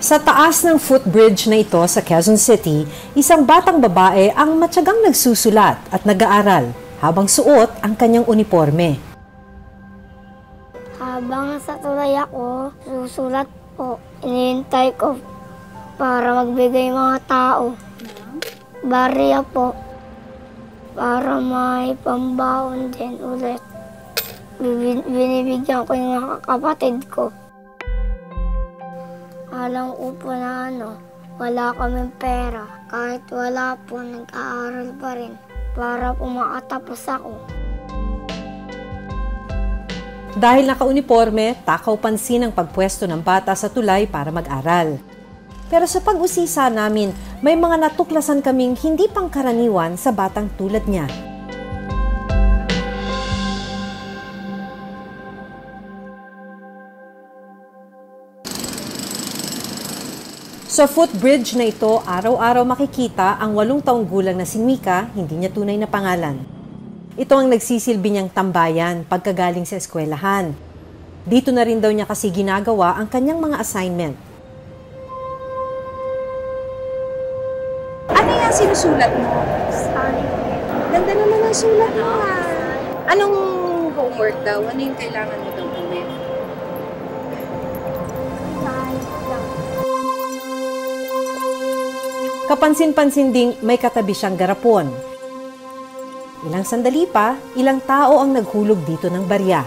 Sa taas ng footbridge na ito sa Quezon City, isang batang babae ang matyagang nagsusulat at nag-aaral habang suot ang kanyang uniforme. Habang sa tulay ako, susulat po. Inihintay ko para magbigay mga tao. Barya po. Para may pambaon din ulit. Binibigyan ko yung mga kapatid ko. Alam ko po na wala kaming pera. Kahit wala po, nag-aaral pa rin para po makatapos ako. Dahil naka-uniforme, takaw pansin ang pagpwesto ng bata sa tulay para mag-aral. Pero sa pag-usisa namin, may mga natuklasan kaming hindi pangkaraniwan sa batang tulad niya. Sa footbridge na ito, araw-araw makikita ang 8 taong gulang na si Mika, hindi niya tunay na pangalan. Ito ang nagsisilbi niyang tambayan pagkagaling sa eskwelahan. Dito na rin daw niya kasi ginagawa ang kanyang mga assignment. Ano yung sinusulat mo? Ganda naman ang sulat mo ha. Anong homework daw? Ano yung kailangan mo daw gawin? Kapansin-pansin ding may katabi siyang garapon. Ilang sandali pa, ilang tao ang naghulog dito ng barya.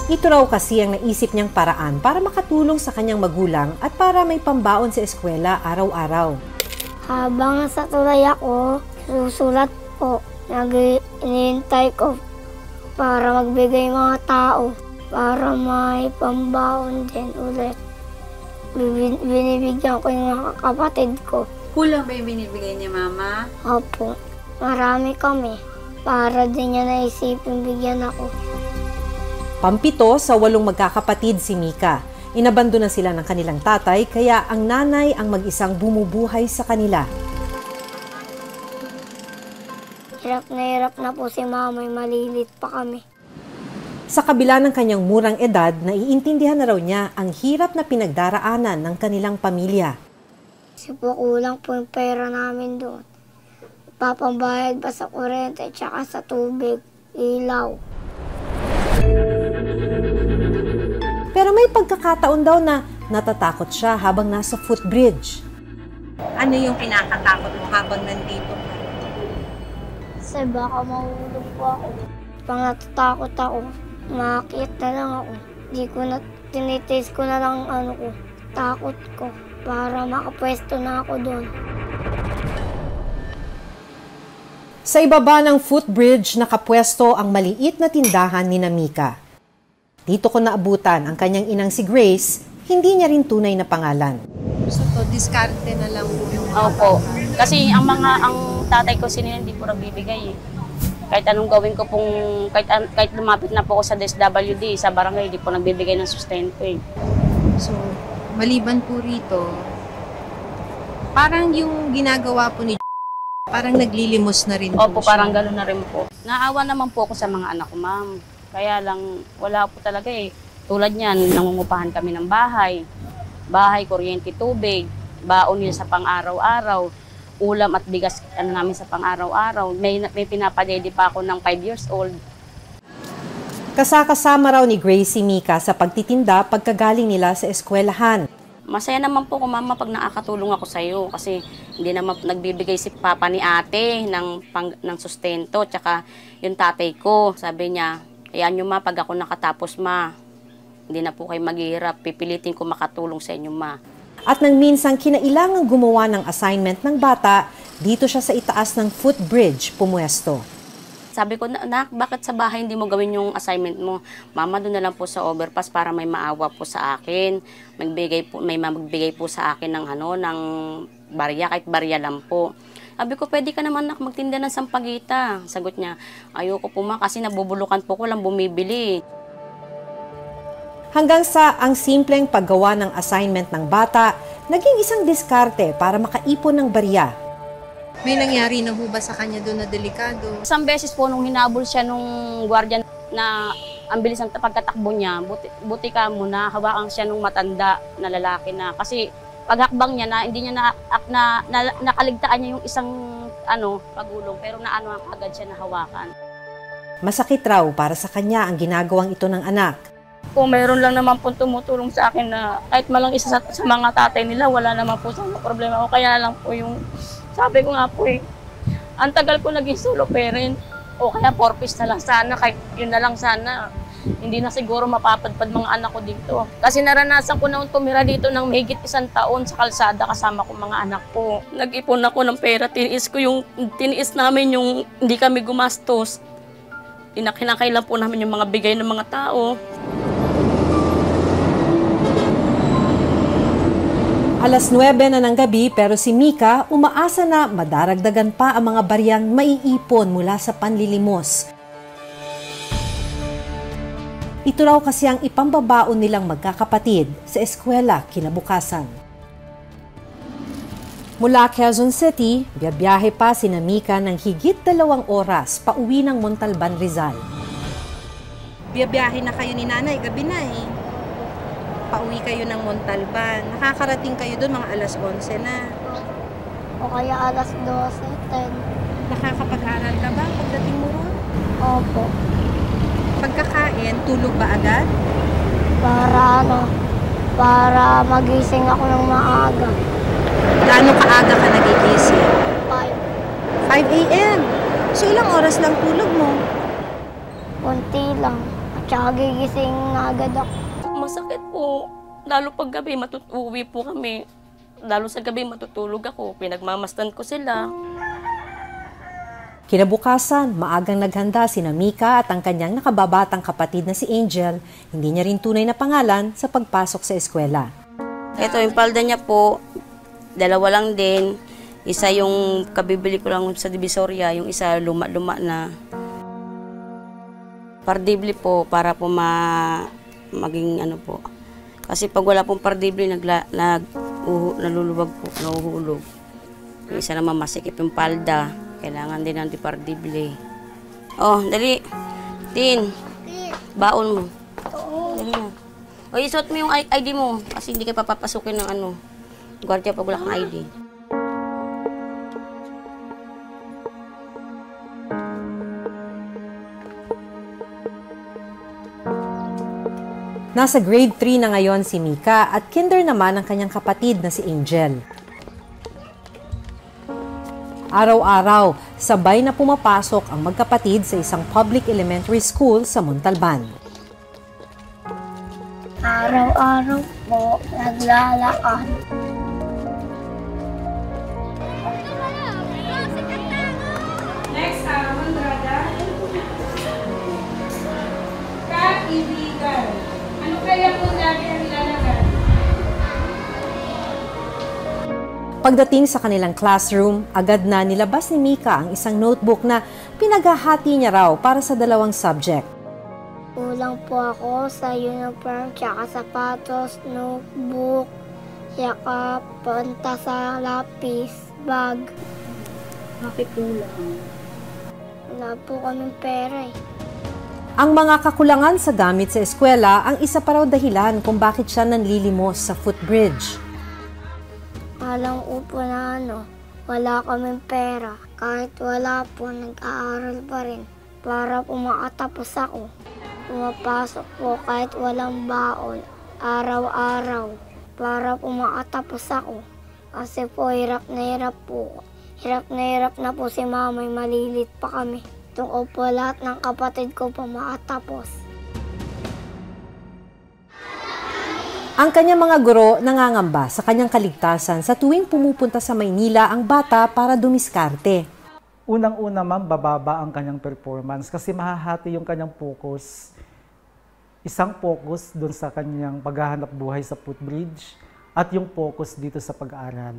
Ito raw kasi ang naisip niyang paraan para makatulong sa kanyang magulang at para may pambaon sa eskwela araw-araw. Habang sa tulay ako, susulat po. Inihintay ko para magbigay mga tao para may pambaon din ulit. Binibigyan ko yung mga kapatid ko. Kulang ba yung binibigay niya, Mama? Opo, marami kami para din niya naisipin bigyan ako. Pampito sa 8 magkakapatid si Mika. Inabandona sila ng kanilang tatay kaya ang nanay ang mag-isang bumubuhay sa kanila. Hirap na po si Mama, malilit pa kami. Sa kabila ng kanyang murang edad, naiintindihan na raw niya ang hirap na pinagdaraanan ng kanilang pamilya. Kasi po kulang po yung pera namin doon. Papambayad pa sa kuryente at saka sa tubig, ilaw. Pero may pagkakataon daw na natatakot siya habang nasa footbridge. Ano yung pinakatakot mo habang nandito? Kasi baka mahulog po ako. Pag natatakot ako, makakit na lang ako. Tinitaste ko na lang takot ko para makapwesto na ako doon. Sa ibaba ng footbridge, nakapwesto ang maliit na tindahan ni Mika. Dito ko naabutan ang kanyang inang si Grace, hindi niya rin tunay na pangalan. So to, diskarte na lang po yung Opo. Kasi ang tatay ko sinila hindi po nagbibigay eh. Kahit anong gawin ko pong, kahit lumapit na po ako sa DSWD, sa barangay, hindi po nagbibigay ng sustento eh. So, maliban po rito, parang yung ginagawa po ni parang naglilimos na rin po Opo, siya. parang gano'n na rin po. Naawa naman po ako sa mga anak ko, ma'am. Kaya lang, wala po talaga eh. Tulad niyan, nangungupahan kami ng bahay. Bahay, kuryente, tubig. Baon nila sa pang-araw-araw. Ulam at bigas namin sa pang-araw-araw. May pinapadede pa ako ng 5 years old. Kasama raw ni Grace si Mika sa pagtitinda pagkagaling nila sa eskwelahan. Masaya naman po ko, mama, pag nakakatulong ako sa iyo kasi hindi naman nagbibigay si papa ni ate ng sustento. Tsaka yung tatay ko, sabi niya, hayaan nyo ma, pag ako nakatapos ma, hindi na po kayo maghihirap, pipilitin ko makatulong sa inyo ma. At nang minsang kinailangang gumawa ng assignment ng bata, dito siya sa itaas ng footbridge pumwesto. Sabi ko, nak, bakit sa bahay hindi mo gawin yung assignment mo? Mama, doon na lang po sa overpass para may maawa po sa akin. May magbigay po sa akin ng ng barya, kahit barya lang po. Sabi ko, pwede ka naman nak magtinda ng sampagita. Sagot niya, ayoko po ma kasi nabubulukan po ko lang bumibili. Hanggang sa ang simpleng paggawa ng assignment ng bata, naging isang diskarte para makaipon ng barya. May nangyari na ho ba sa kanya doon na delikado? Isang beses po nung hinabol siya nung gwardiya na ang bilis ng pagkatakbo niya, buti ka muna, hawakan siya nung matanda na lalaki na. Kasi paghakbang niya na hindi niya nakaligtaan niya yung isang pagulong, pero naano agad siya na hawakan. Masakit raw para sa kanya ang ginagawang ito ng anak. Kung mayroon lang naman po tumutulong sa akin na kahit malang isa sa mga tatay nila, wala naman po sa problema. O kaya lang po yung, sabi ko nga po ang tagal ko naging solo parent. O kaya purpose na lang sana, kahit yun na lang sana. Hindi na siguro mapapadpad mga anak ko dito. Kasi naranasan ko na tumira dito ng mahigit 1 taon sa kalsada kasama ko mga anak ko. Nag-ipon ako ng pera, tiniis namin yung hindi kami gumastos. Kinakailan po namin yung mga bigay ng mga tao. Alas 9 na ng gabi pero si Mika umaasa na madaragdagan pa ang mga baryang maiipon mula sa panlilimos. Ito raw kasi ang ipambabaon nilang magkakapatid sa eskwela kinabukasan. Mula Quezon City, biyahe pa si Mika ng higit 2 oras pauwi ng Montalban, Rizal. Biyabiyahe na kayo ni nanay, gabi na eh. Pauwi kayo ng Montalban. Nakakarating kayo doon mga alas 11 na. O kaya alas 12, 10. Nakakapag-aral ka ba pagdating mo ron? Opo. Pagkakain, tulog ba agad? Para magising ako ng maaga. Gaano kaaga ka nagigising? 5. 5 a.m. So ilang oras lang tulog mo? Kunti lang. At saka gigising na agad ako. Masakit po. Lalo pag gabi, uwi po kami. Lalo sa gabi, matutulog ako. Pinagmamasdan ko sila. Kinabukasan, maagang naghanda si Mika at ang kanyang nakababatang kapatid na si Angel, hindi niya rin tunay na pangalan, sa pagpasok sa eskwela. Ito, yung palda niya po, 2 lang din. Isa yung kabibili ko lang sa Divisoria, yung isa luma-luma na. Pardibli po, para po maging po. Kasi pag wala pong pardibli, naluluwag po, nahuhulog. Yung isa naman masikip yung palda. Kailangan din ng pardibli. Oh, dali. Tin. Baon mo. Dali na. O, isuot mo yung ID mo. Kasi hindi ka papapasukin ng gwardiya pag wala kang ID. Nasa grade 3 na ngayon si Mika at kinder naman ang kanyang kapatid na si Angel. Araw-araw, sabay na pumapasok ang magkapatid sa isang public elementary school sa Montalban. Araw-araw po, naglalakad. Next, Mandrada. Kaibigan. Ano kaya po lagi ang nilalagay? Pagdating sa kanilang classroom, agad na nilabas ni Mika ang isang notebook na pinaghahati niya raw para sa 2 subject. Kulang po ako sa uniform, tsaka sapatos, notebook, tsaka punta sa lapis, bag. Bakit kulang? Wala po kaming pera eh. Ang mga kakulangan sa gamit sa eskwela ang isa pa raw dahilan kung bakit siya nanlilimos sa footbridge. Alam ko po na wala kaming pera. Kahit wala po, nag-aaral pa rin para po makatapos ako. Pumapasok po kahit walang baon, araw-araw, para po makatapos ako. Kasi po, hirap na hirap po. Hirap na po si mama, malilit pa kami. Ito po lahat ng kapatid ko po makatapos. Ang kanyang mga guro nangangamba sa kanyang kaligtasan sa tuwing pumupunta sa Maynila ang bata para dumiskarte. Unang-una ma'am, bababa ang kanyang performance kasi mahahati yung kanyang focus. Isang focus doon sa kanyang paghahanap buhay sa footbridge at yung focus dito sa pag-aaral.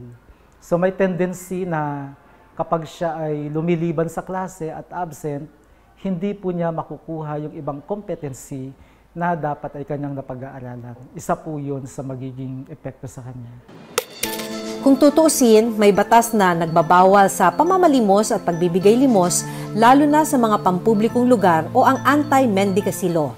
So may tendency na kapag siya ay lumiliban sa klase at absent, hindi po niya makukuha yung ibang competency na dapat ay kanyang napag-aaralan. Isa po yun sa magiging epekto sa kanya. Kung tutuusin, may batas na nagbabawal sa pamamalimos at pagbibigay limos, lalo na sa mga pampublikong lugar o ang anti-mendicacy law.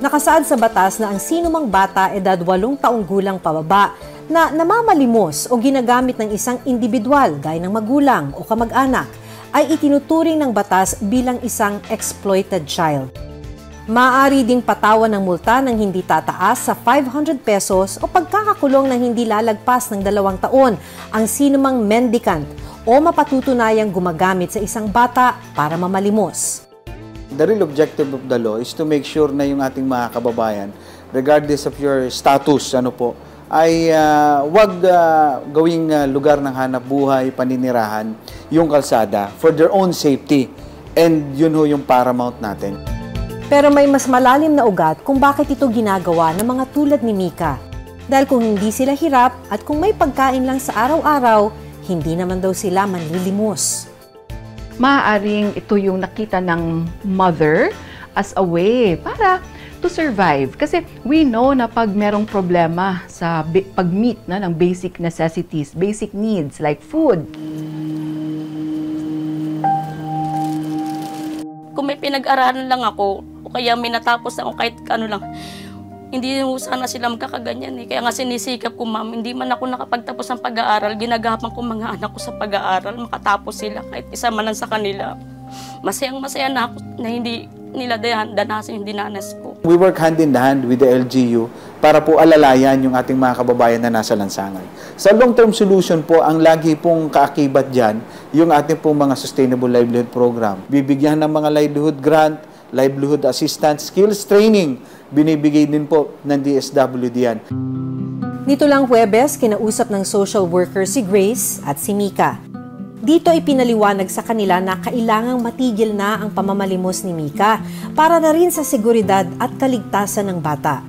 Nakasaad sa batas na ang sinumang bata edad 8 taong gulang pababa na namamalimos o ginagamit ng isang individual gaya ng magulang o kamag-anak ay itinuturing ng batas bilang isang exploited child. Maaari ding patawan ng multa ng hindi tataas sa 500 pesos o pagkakakulong ng hindi lalagpas ng 2 taon ang sinumang mendicant o mapatutunayang gumagamit sa isang bata para mamalimos. The real objective of the law is to make sure na yung ating mga kababayan, regardless of your status, ay wag gawing lugar ng hanap buhay, paninirahan, yung kalsada for their own safety. And yun yung paramount natin. Pero may mas malalim na ugat kung bakit ito ginagawa ng mga tulad ni Mika. Dahil kung hindi sila hirap at kung may pagkain lang sa araw-araw, hindi naman daw sila manlilimos. Maaaring ito yung nakita ng mother as a way para to survive. Kasi we know na pag merong problema sa pag-meet ng basic necessities, basic needs like food. Kung may pinag-aralan lang ako, o kaya may natapos ako kahit ano lang, hindi sana sila magkakaganyan eh. Kaya nga sinisikap ko, ma'am, hindi man ako nakapagtapos ng pag-aaral, ginagapan ko mga anak ko sa pag-aaral, makatapos sila kahit isa man lang sa kanila. Masayang-masaya na ako na hindi nila danasin yung dinanas ko. We work hand in hand with the LGU para po alalayan yung ating mga kababayan na nasa lansangan. Sa long-term solution po, ang lagi pong kaakibat dyan, yung ating pong mga Sustainable Livelihood Program. Bibigyan ng mga livelihood grant, livelihood assistance, skills training, binibigay din po ng DSWD yan. Nito lang Huwebes, kinausap ng social worker si Grace at si Mika. Dito ipinaliwanag sa kanila na kailangang matigil na ang pamamalimos ni Mika para na rin sa seguridad at kaligtasan ng bata.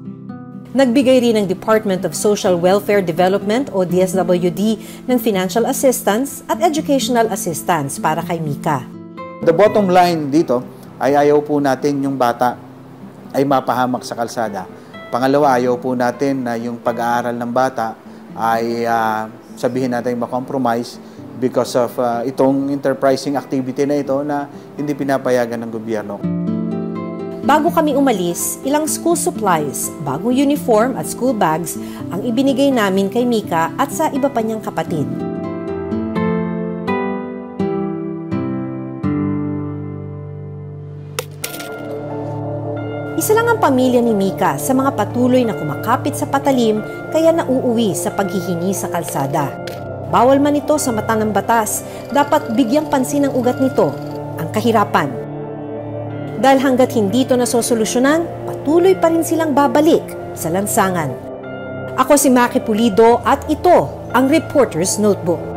Nagbigay rin ng Department of Social Welfare Development o DSWD ng financial assistance at educational assistance para kay Mika. The bottom line dito ay ayaw po natin yung bata ay mapahamak sa kalsada. Pangalawa, ayaw po natin na yung pag-aaral ng bata ay sabihin natin ma-compromise because of itong enterprising activity na ito na hindi pinapayagan ng gobyerno. Bago kami umalis, ilang school supplies, bagong uniform at school bags ang ibinigay namin kay Mika at sa iba pa niyang kapatid. Isa lang ang pamilya ni Mika sa mga patuloy na kumakapit sa patalim kaya nauuwi sa paghihingi sa kalsada. Bawal man ito sa mata ng batas, dapat bigyang pansin ang ugat nito, ang kahirapan. Dahil hanggat hindi ito nasosolusyonan, patuloy pa rin silang babalik sa lansangan. Ako si Maki Pulido at ito ang Reporter's Notebook.